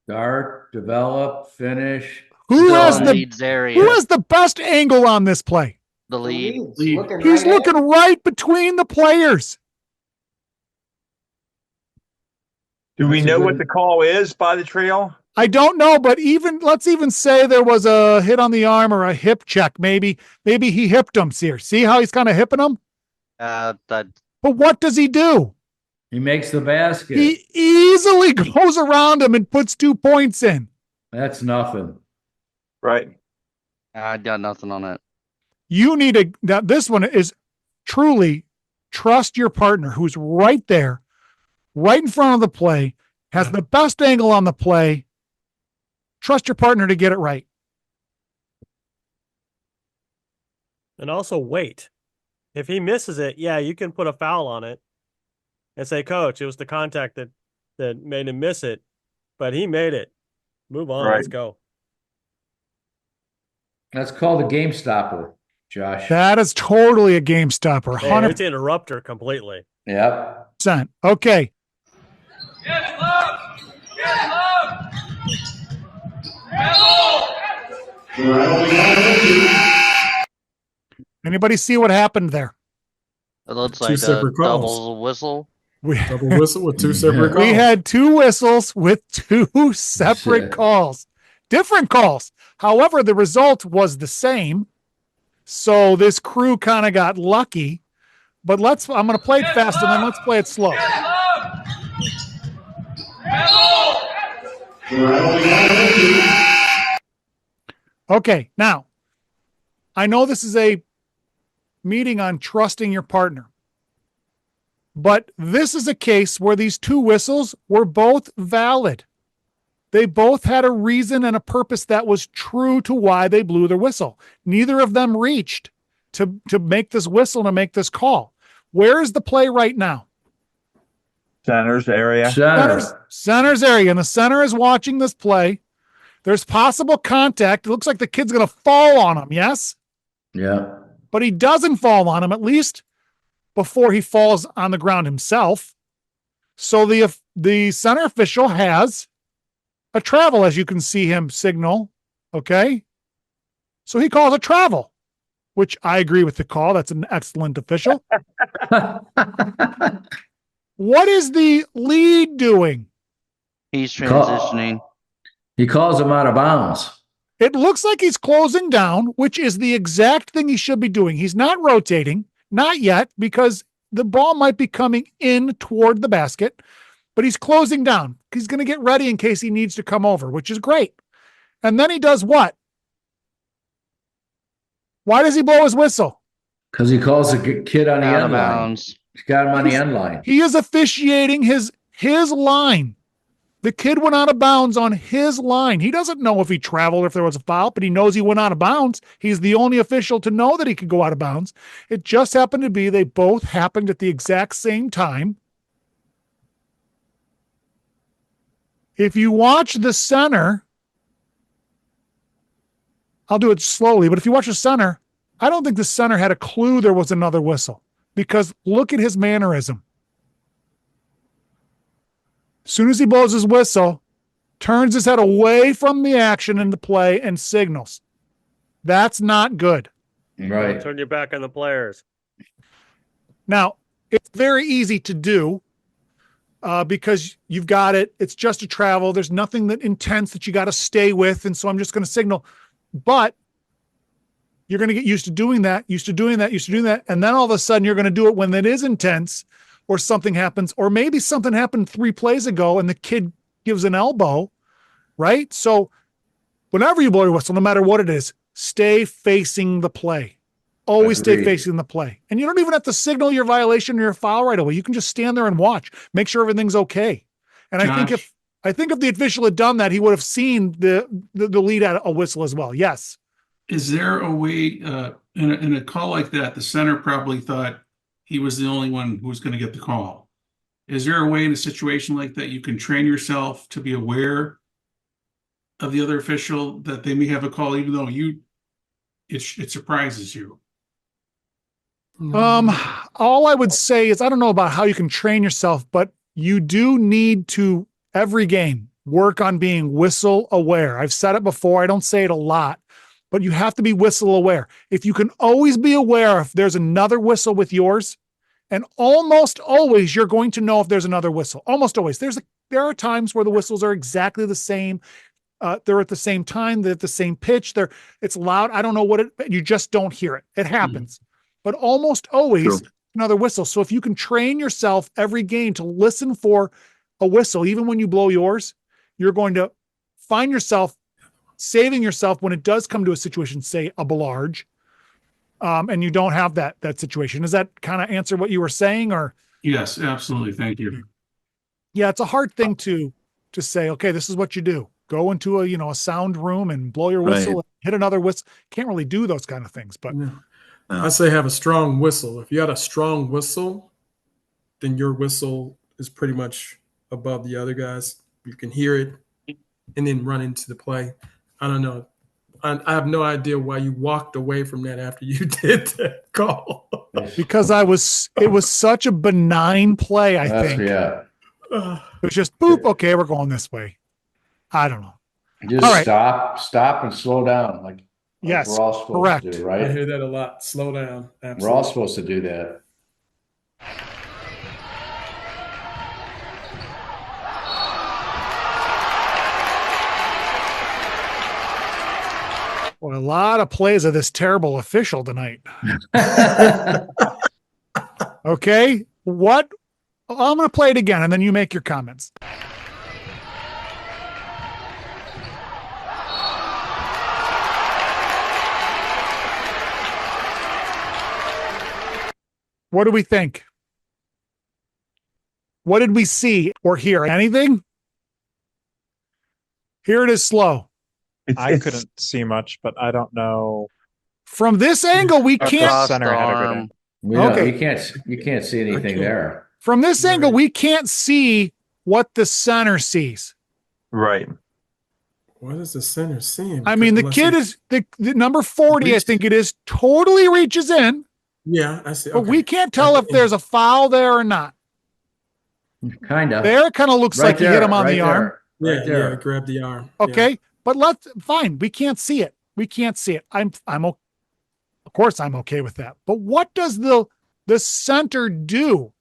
Start, develop, finish. who has the leads area? Who has the best angle on this play? The lead. He's looking right between the players. Do we know what the call is by the trail? I don't know, but let's even say there was a hit on the arm or a hip check. Maybe he hipped him here. See how he's kind of hipping him? But what does he do? He makes the basket. He easily goes around him and puts 2 points in. That's nothing. Right. I got nothing on it. You need this one is truly trust your partner who's right there, right in front of the play, has the best angle on the play. Trust your partner to get it right. And also wait. If he misses it, yeah, you can put a foul on it and say, Coach, it was the contact that made him miss it, but he made it. Move on. Right. Let's go. That's called a game stopper, Josh. That is totally a game stopper. Yeah, it's an interrupter completely. Yep. Okay. Get love! Get love! Anybody see what happened there? It looks Two like a separate calls. double whistle. Double whistle with 2 separate calls. We had 2 whistles with 2 separate calls. Different calls. However, the result was the same. So this crew kind of got lucky. But I'm going to play it fast and then let's play it slow. Okay, now, I know this is a meeting on trusting your partner. But this is a case where these 2 whistles were both valid. They both had a reason and a purpose that was true to why they blew their whistle. Neither of them reached to make this whistle, to make this call. Where is the play right now? Center's area. Center's area. And the center is watching this play. There's possible contact. It looks like the kid's going to fall on him, yes? Yeah. But he doesn't fall on him, at least before he falls on the ground himself. So the center official has a travel, as you can see him signal. Okay. So he calls a travel, which I agree with the call. That's an excellent official. What is the lead doing? He's transitioning. He calls him out of bounds. It looks like he's closing down, which is the exact thing he should be doing. He's not rotating, not yet, because the ball might be coming in toward the basket, but he's closing down. He's going to get ready in case he needs to come over, which is great. And then he does what? Why does he blow his whistle? Because he calls the kid on the end line. He's got him on the end line. He is officiating his line. The kid went out of bounds on his line. He doesn't know if he traveled or if there was a foul, but he knows he went out of bounds. He's the only official to know that he could go out of bounds. It just happened to be they both happened at the exact same time. If you watch the center, I'll do it slowly, but if you watch the center, I don't think the center had a clue there was another whistle, because look at his mannerism. As soon as he blows his whistle, turns his head away from the action in the play and signals. That's not good. Right. Turn your back on the players. Now, it's very easy to do because you've got it. It's just a travel. There's nothing that intense that you got to stay with. And so I'm just going to signal. But you're going to get used to doing that. And then all of a sudden you're going to do it when it is intense, or something happens, or maybe something happened 3 plays ago and the kid gives an elbow, right? So whenever you blow your whistle, no matter what it is, stay facing the play. Always stay facing the play. And you don't even have to signal your violation or your foul right away. You can just stand there and watch, make sure everything's okay. And I think if the official had done that, he would have seen the lead at a whistle as well. Yes. Is there a way in a call like that, the center probably thought he was the only one who was going to get the call. Is there a way in a situation like that you can train yourself to be aware of the other official that they may have a call, even though it surprises you? All I would say is I don't know about how you can train yourself, but you do need to every game work on being whistle aware. I've said it before. I don't say it a lot, but you have to be whistle aware. If you can always be aware if there's another whistle with yours, and almost always you're going to know if there's another whistle. Almost always. There are times where the whistles are exactly the same. They're at the same time. They're at the same pitch. It's loud. I don't know you just don't hear it. It happens. But almost always another whistle. So if you can train yourself every game to listen for a whistle, even when you blow yours, you're going to find yourself saving yourself when it does come to a situation, say a barrage, and you don't have that situation. Does that kind of answer what you were saying? Or Yes, absolutely. Thank you. Yeah, it's a hard thing to say, okay, this is what you do. Go into a sound room and blow your whistle, and hit another whistle. Can't really do those kind of things, but I say have a strong whistle. If you had a strong whistle, then your whistle is pretty much above the other guys. You can hear it and then run into the play. I don't know. I have no idea why you walked away from that after you did that call. Because it was such a benign play, I think. Yeah. It was just boop, okay, we're going this way. I don't know. Just all right. Stop and slow down. Like yes, we're all supposed correct. to do, right? I hear that a lot. Slow down. Absolutely. We're all supposed to do that. Well, a lot of plays of this terrible official tonight. Okay. I'm going to play it again and then you make your comments. What do we think? What did we see or hear? Anything? Here it is slow. I couldn't see much, but I don't know. From this angle, we can't. Center had a good angle. Okay. You can't see anything there. From this angle, we can't see what the center sees. Right. What is the center seeing? I mean, the kid is the number 40, I think it is, totally reaches in. Yeah, I see. But we can't tell if there's a foul there or not. Kind of. There kind of looks like he hit him on the arm. Yeah, grab the arm. Okay. But fine. We can't see it. We can't see it. Of course I'm okay with that. But what does the center do?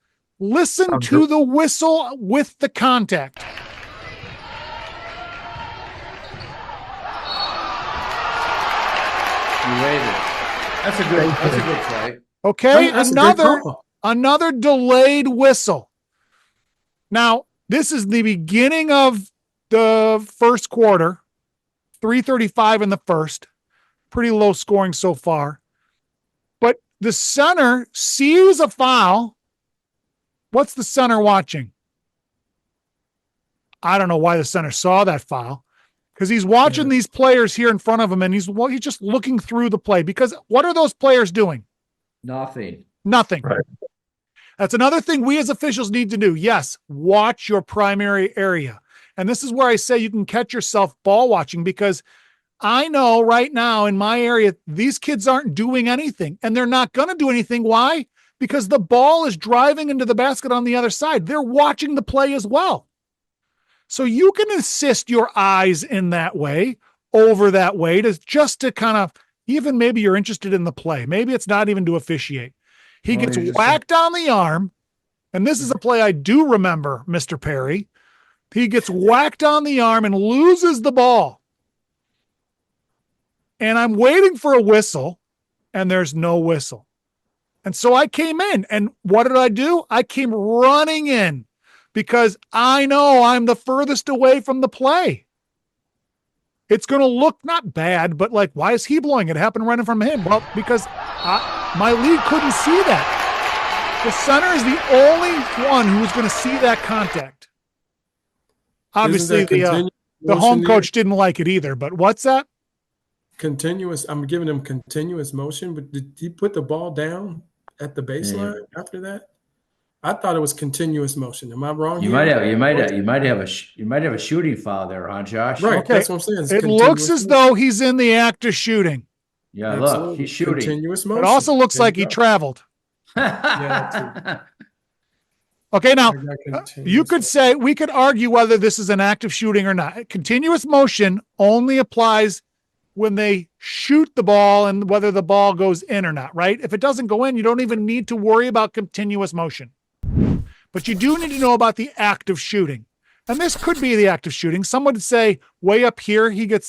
Listen to the whistle with the contact. You waited. That's a good play. Okay, another delayed whistle. Now, this is the beginning of the first quarter. 3:35 in the first. Pretty low scoring so far. But the center sees a foul. What's the center watching? I don't know why the center saw that foul. Because he's watching these players here in front of him, and he's just looking through the play. Because what are those players doing? Nothing. Right. That's another thing we as officials need to do. Yes, watch your primary area. And this is where I say you can catch yourself ball watching, because I know right now in my area, these kids aren't doing anything, and they're not going to do anything. Why? Because the ball is driving into the basket on the other side. They're watching the play as well. So you can assist your eyes in that way, over that way, to kind of, even maybe you're interested in the play. Maybe it's not even to officiate. He gets whacked on the arm, and this is a play I do remember, Mr. Perry. He gets whacked on the arm and loses the ball. And I'm waiting for a whistle, and there's no whistle. And so I came in, and what did I do? I came running in because I know I'm the furthest away from the play. It's going to look not bad, but like, why is he blowing it? It happened right in front of him. Well, because my lead couldn't see that. The center is the only one who's going to see that contact. Obviously, the home coach didn't like it either, but what's that? Continuous. I'm giving him continuous motion, but did he put the ball down at the baseline after that? I thought it was continuous motion. Am I wrong? You here? might have a shooting foul there, huh, Josh? Right. Okay. That's what I'm saying. It's It looks continuous as motion. though he's in the act of shooting. Yeah, look, Absolutely. he's shooting. Continuous motion. It also looks There like you he go. traveled. Yeah, Okay, now I got continuous you could motion. say we could argue whether this is an active shooting or not. Continuous motion only applies when they shoot the ball and whether the ball goes in or not, right? If it doesn't go in, you don't even need to worry about continuous motion. But you do need to know about the act of shooting. And this could be the act of shooting. Some would say way up here, he didn't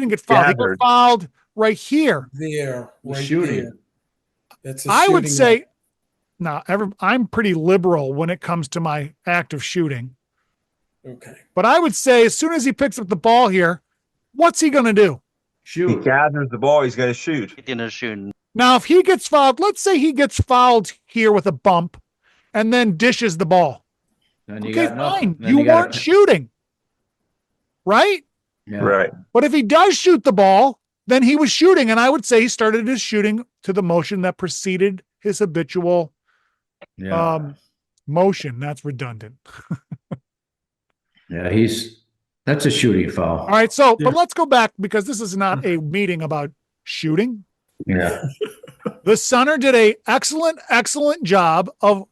get fouled. He got Gathered. fouled right here. There, right shooting. there. That's a I would shooting say, now I'm pretty liberal when it comes to my act of shooting. Okay. But I would say as soon as he picks up the ball here, what's he going to do? He Shoot. gathers the ball. He's going to shoot. He's gonna shoot. Now, if he gets fouled, let's say he gets fouled here with a bump and then dishes the ball. Then you Okay, got nothing. fine. Then You got weren't shooting, right? Yeah. Right. But if he does shoot the ball, then he was shooting. And I would say he started his shooting to the motion that preceded his habitual Yeah. motion. That's redundant. Yeah, that's a shooting foul. All right. So, Yeah. but let's go back because this is not a meeting about shooting. Yeah. The center did a excellent job of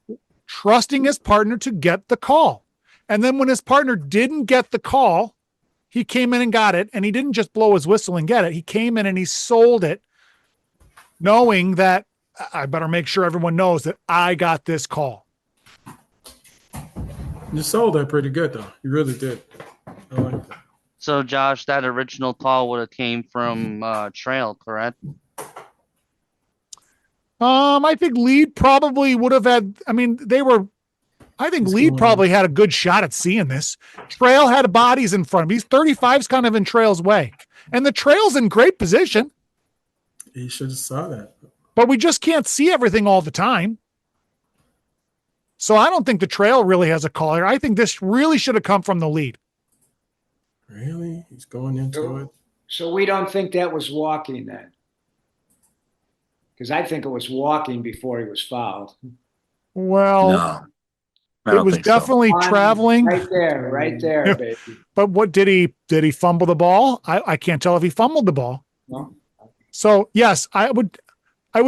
trusting his partner to get the call. And then when his partner didn't get the call, he came in and got it. And he didn't just blow his whistle and get it. He came in and he sold it, knowing that I better make sure everyone knows that I got this call. You sold that pretty good, though. You really did. I like that. So Josh, that original call would have came from Trail, correct? I think Lead probably would have had, I think Lead probably had a good shot at seeing this. Trail had bodies in front of him. He's 35's kind of in Trail's way. And the Trail's in great position. He should have saw that. But we just can't see everything all the time. So I don't think the Trail really has a call here. I think this really should have come from the Lead. Really? He's going into it. So we don't think that was walking then? Because I think it was walking before he was fouled. Well, I it don't was think so. definitely traveling. Right there, baby. But what did he fumble the ball? I can't tell if he fumbled the ball. No. So yes, I would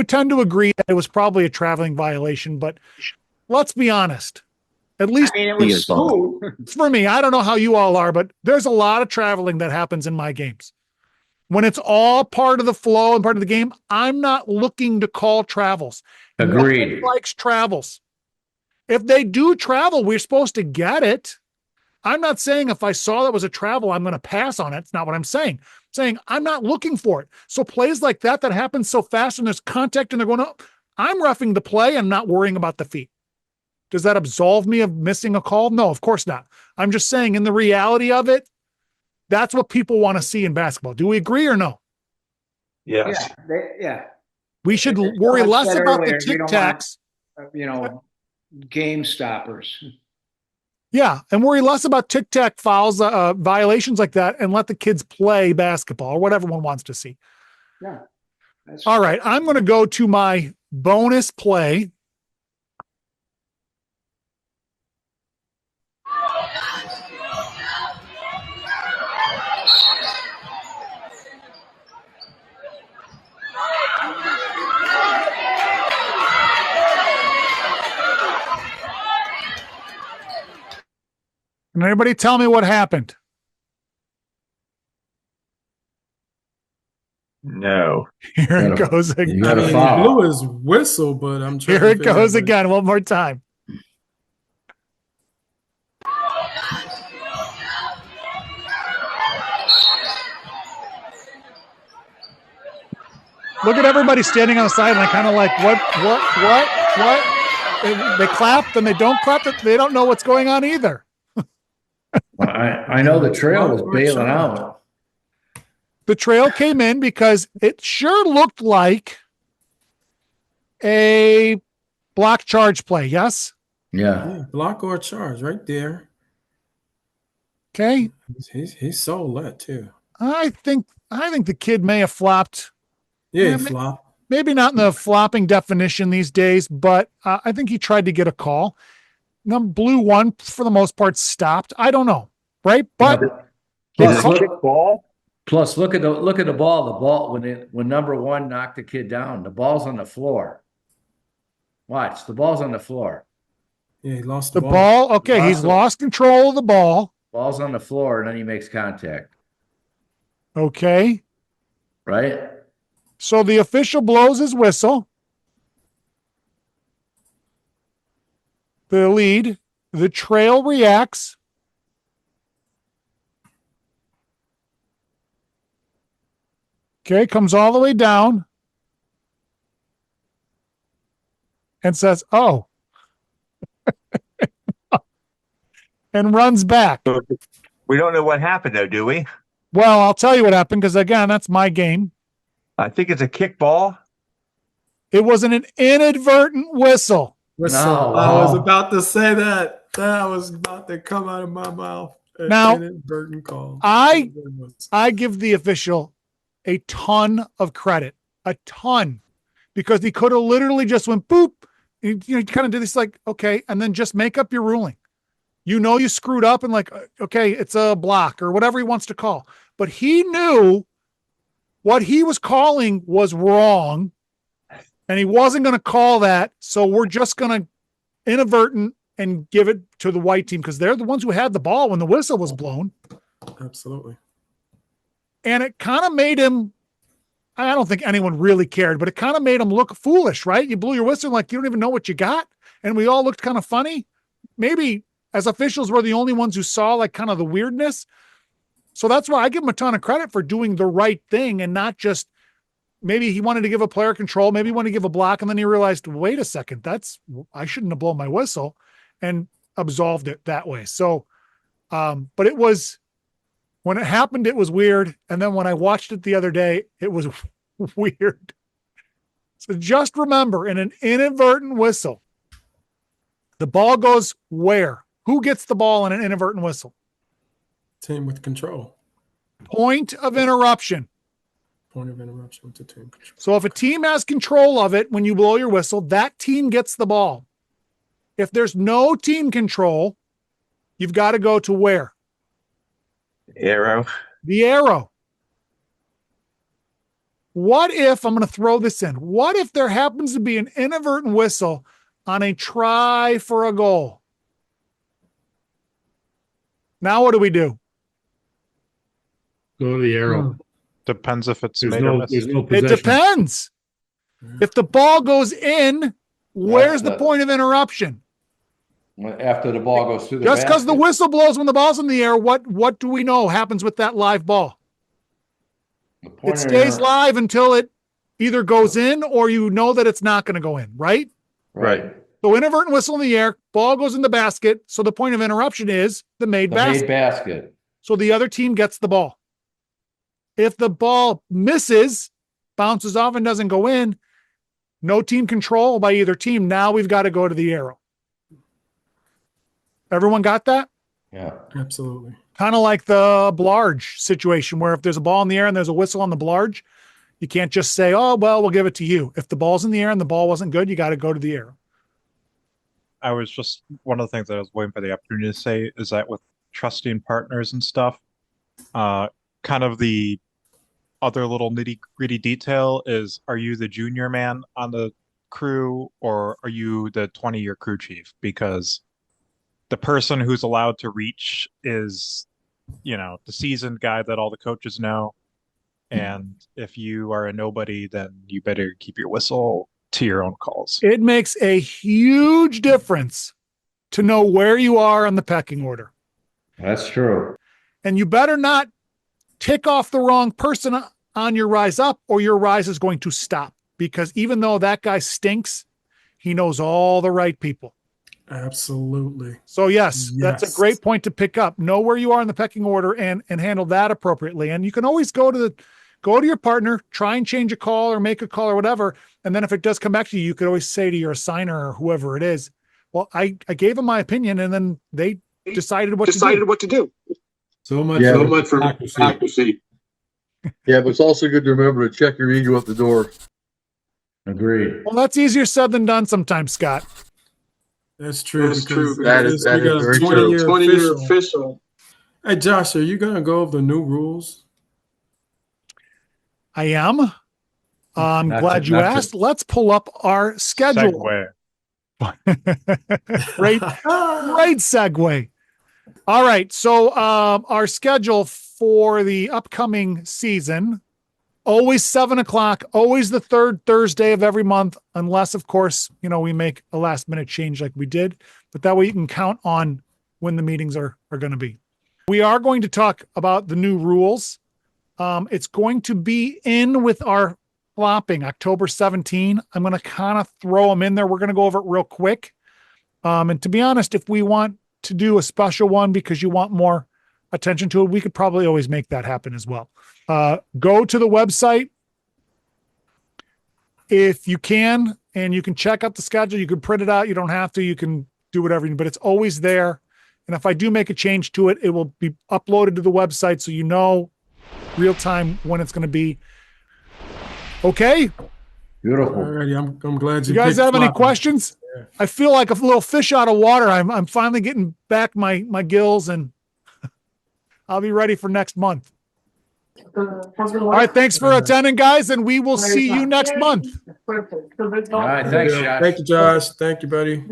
tend to agree that it was probably a traveling violation, but let's be honest. At least I mean, it was smooth. for me, I don't know how you all are, but there's a lot of traveling that happens in my games. When it's all part of the flow and part of the game, I'm not looking to call travels. Agreed. Nobody likes travels. If they do travel, we're supposed to get it. I'm not saying if I saw that was a travel, I'm going to pass on it. It's not what I'm saying. I'm saying I'm not looking for it. So plays like that happen so fast and there's contact and they're going up, I'm roughing the play and not worrying about the feet. Does that absolve me of missing a call? No, of course not. I'm just saying in the reality of it, that's what people want to see in basketball. Do we agree or no? Yes. Yeah. We should As worry John less said about earlier, the you tic don't tacs. want, game stoppers. Yeah, and worry less about tic tac fouls, violations like that, and let the kids play basketball or whatever one wants to see. Yeah. All right, I'm going to go to my bonus play. Can anybody tell me what happened? No. Here it goes again. You got a He foul. blew his whistle, but I'm trying Here to it figure goes out again, one more time. Look at everybody standing on the side, and I kind of like, what? They clap, then they don't clap. They don't know what's going on either. I know the Trail was bailing out. The Trail came in because it sure looked like a block charge play. Yes. Yeah. block or charge right there. Okay. He sold that too. I think the kid may have flopped. Yeah, Yeah, he flopped. Maybe not in the flopping definition these days, but I think he tried to get a call. Blue one, for the most part, stopped. I don't know, right? But plus, look at the ball. The ball when number one knocked the kid down, the ball's on the floor. Watch, the ball's on the floor. Yeah, he lost the ball. Okay, he's lost control of the ball. Ball's on the floor, and then he makes contact. Okay. Right? So the official blows his whistle. The lead. The trail reacts. Okay, comes all the way down. And says, oh. And runs back. We don't know what happened, though, do we? Well, I'll tell you what happened, because, again, that's my game. I think it's a kickball. It was an inadvertent whistle. No. I was about to say that. That was about to come out of my mouth. Now, inadvertent call. I give the official a ton of credit. A ton. Because he could have literally just went boop. You kind of did this like, okay, and then just make up your ruling. You know you screwed up and like, okay, it's a block or whatever he wants to call. But he knew what he was calling was wrong, and he wasn't going to call that. So we're just going to inadvertent and give it to the white team because they're the ones who had the ball when the whistle was blown. Absolutely. And it kind of made him, I don't think anyone really cared, but it kind of made him look foolish, right? You blew your whistle like you don't even know what you got. And we all looked kind of funny. Maybe as officials, we're the only ones who saw like kind of the weirdness. So that's why I give him a ton of credit for doing the right thing and not just, maybe he wanted to give a player control. Maybe he wanted to give a block. And then he realized, wait a second, I shouldn't have blown my whistle, and absolved it that way. So, but it was, when it happened, it was weird. And then when I watched it the other day, it was weird. So just remember, in an inadvertent whistle, the ball goes where? Who gets the ball in an inadvertent whistle? Team with control. Point of interruption. Point of interruption to team control. So if a team has control of it when you blow your whistle, that team gets the ball. If there's no team control, you've got to go to where? Arrow. The arrow. What if, I'm going to throw this in, what if there happens to be an inadvertent whistle on a try for a goal? Now what do we do? Go to the arrow. Depends if it's There's made no or missed. possession. It depends. If the ball goes in, where's the point of interruption? After the ball goes through the Just because the basket. whistle blows when the ball's in the air, what do we know happens with that live ball? It stays live until it either goes in or you know that it's not going to go in, right? Right. So inadvertent whistle in the air, ball goes in the basket. So the point of interruption is the made basket. So the other team gets the ball. If the ball misses, bounces off and doesn't go in, no team control by either team. Now we've got to go to the arrow. Everyone got that? Yeah, absolutely. Kind of like the Blarge situation where if there's a ball in the air and there's a whistle on the Blarge, you can't just say, oh, well, we'll give it to you. If the ball's in the air and the ball wasn't good, you got to go to the arrow. I was just, one of the things that I was waiting for the opportunity to say is that with trusting partners and stuff, kind of the other little nitty gritty detail is, are you the junior man on the crew or are you the 20-year crew chief? Because the person who's allowed to reach is, the seasoned guy that all the coaches know. And if you are a nobody, then you better keep your whistle to your own calls. It makes a huge difference to know where you are on the pecking order. That's true. And you better not tick off the wrong person on your rise up or your rise is going to stop. Because even though that guy stinks, he knows all the right people. Absolutely. So yes, that's a great point to pick up. Know where you are in the pecking order and handle that appropriately. And you can always go to your partner, try and change a call or make a call or whatever. And then if it does come back to you, you could always say to your assigner or whoever it is, well, I gave them my opinion and then they decided what to do. So much for accuracy. Yeah, but it's also good to remember to check your ego at the door. Agreed. Well, that's easier said than done sometimes, Scott. That's true. That because is we got a very 20-year true. official. Hey, Josh, are you going to go over the new rules? I am. I'm glad you asked. Let's pull up our schedule. Segue. Great segue. All right. So our schedule for the upcoming season, always 7:00, always the third Thursday of every month, unless, of course, we make a last minute change like we did. But that way you can count on when the meetings are going to be. We are going to talk about the new rules. It's going to be in with our flopping October 17. I'm going to kind of throw them in there. We're going to go over it real quick. And to be honest, if we want to do a special one because you want more attention to it, we could probably always make that happen as well. Go to the website if you can, and you can check out the schedule. You can print it out. You don't have to. You can do whatever, but it's always there. And if I do make a change to it, it will be uploaded to the website so you know real time when it's going to be. Okay. Beautiful. Alrighty, I'm glad you guys have any questions? Yeah. I feel like a little fish out of water. I'm finally getting back my gills, and I'll be ready for next month. All right, thanks for attending, guys, and we will see you next month. All right, thanks, Josh. Thank you, Josh. Thank you, buddy.